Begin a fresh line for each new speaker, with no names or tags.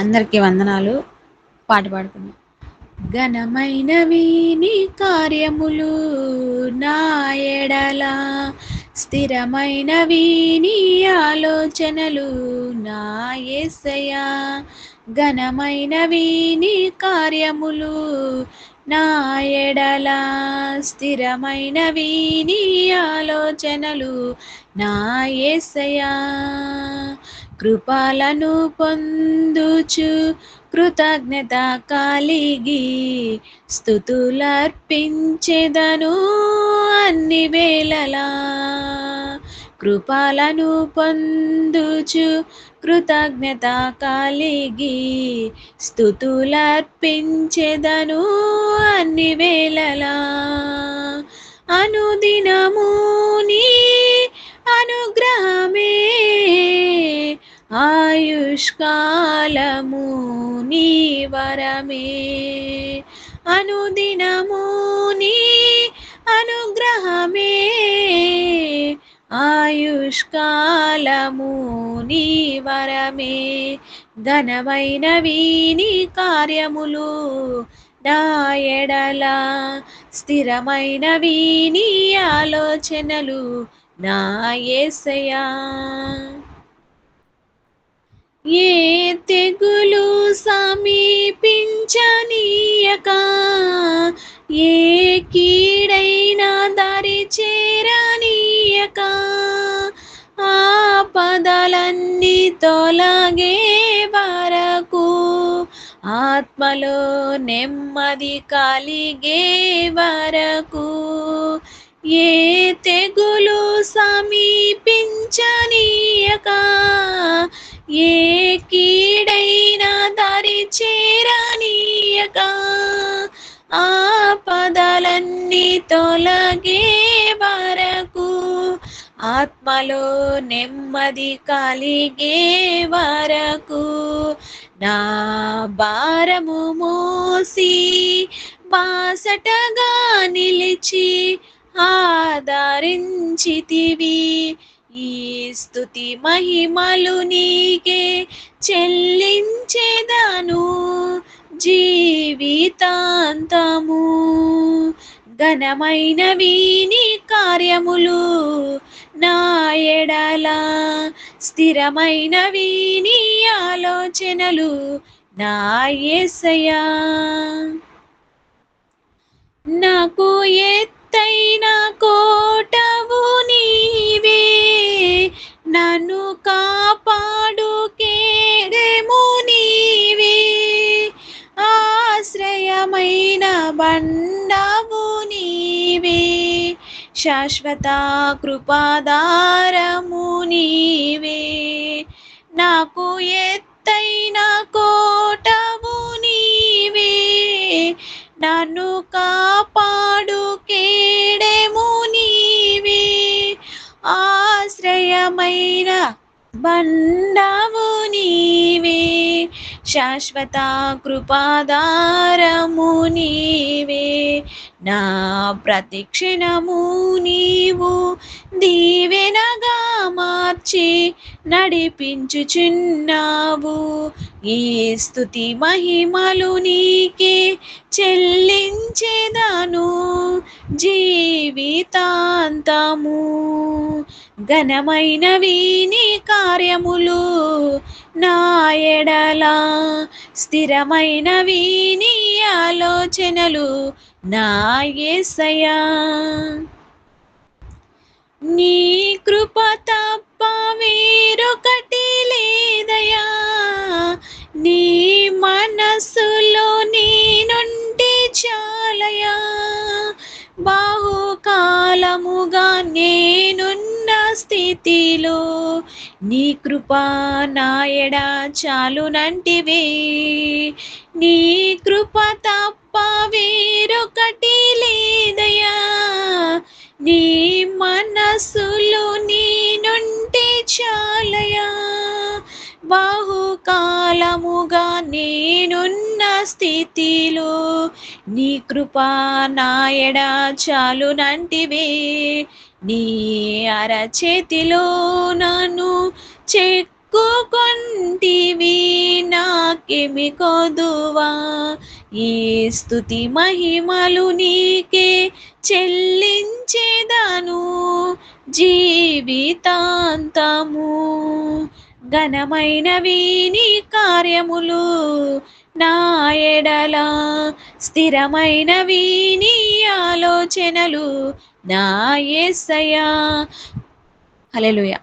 అందరికీ వందనాలు. పాట పాడుకుందాం. ఘనమైనవి నీ కార్యములు నా ఎడల, స్థిరమైనవి నీ ఆలోచనలు నా యేసయ్యా. ఘనమైనవి నీ కార్యములు నా ఎడల, స్థిరమైనవి నీ ఆలోచనలు నా యేసయ్యా. కృపలను పొందుచు కృతజ్ఞత కలిగి స్తుతులర్పించెదను అన్ని వేళలా. కృపలను పొందుచు కృతజ్ఞత కలిగి స్తుతులర్పించెదను అన్ని వేళలా. అనుదినము నీ అనుగ్రహమే, ఆయుష్కాలము నీ వరమే. అనుదినము నీ అనుగ్రహమే, ఆయుష్కాలము నీ వరమే. ఘనమైనవి నీ కార్యములు నా ఎడల, స్థిరమైనవి నీ ఆలోచనలు నా యేసయ్యా. ఏ తెగులు సమీపించనీయక, ఏ కీడైనా దరి చేరనీయక, ఆపదలన్నీ తొలగే వరకు, ఆత్మలో నెమ్మది కలిగే వరకు, ఏ తెగులు సమీపించనీయక, ఏ కీడైనా దరి చేరనీయక, ఆపదలన్నీ తొలగే వరకు, ఆత్మలో నెమ్మది కలిగే వరకు, నా భారము మోసి బాసటగా నిలిచి ఆదరించితివి. ఈ స్తుతి మహిమలు నీకే చెల్లించెదను జీవితాంతము. ఘనమైనవి నీ కార్యములు నా ఎడల, స్థిరమైనవి నీ ఆలోచనలు నా యేసయ్యా. నాకు ఎత్తైన కోటవు నీవే, నన్ను కాపాడు కేడెము నీవే. ఆశ్రయమైన బండవు నీవే, శాశ్వత కృపాధారము నీవే. నాకు ఎత్తైన కోటవు నీవే, నన్ను కాపాడు కేడెము నీవే. ఆశ్రయమైన బండవు నీవే, శాశ్వత కృపాధారము నీవే. నా ప్రతిక్షణము నీవు దీవెనగా మార్చి నడిపించుచున్నావు. ఈ స్తుతి మహిమలు నీకే చెల్లించెదను జీవితాంతము. ఘనమైనవి నీ కార్యములు నా ఎడల, స్థిరమైనవి నీ ఆలోచనలు నా యేసయ్యా. నీ కృప తప్ప వేరొకటి లేదయా, నీ మనస్సులో నేనుంటే చాలయా. బాహుకాలముగా నేనున్న స్థితిలో నీ కృప నా ఎడ చాలునంటివే. నీ కృప తప్ప వేరొకటి లేదయా, నీ మనస్సులో నేనుంటే చాలయా. బాహుకాలముగా నేనున్న స్థితిలో నీ కృప నా ఎడ చాలునంటివే. నీ అరచేతిలో నన్ను చెక్కుకొంటివి, నా ఏమి కొదువా. ఈ స్తుతి మహిమలు నీకే చెల్లించేదను జీవితాంతము. ఘనమైనవి నీ కార్యములు నా ఎడల, స్థిరమైనవి నీ ఆలోచనలు నా యేసయ్యా. హల్లెలూయా.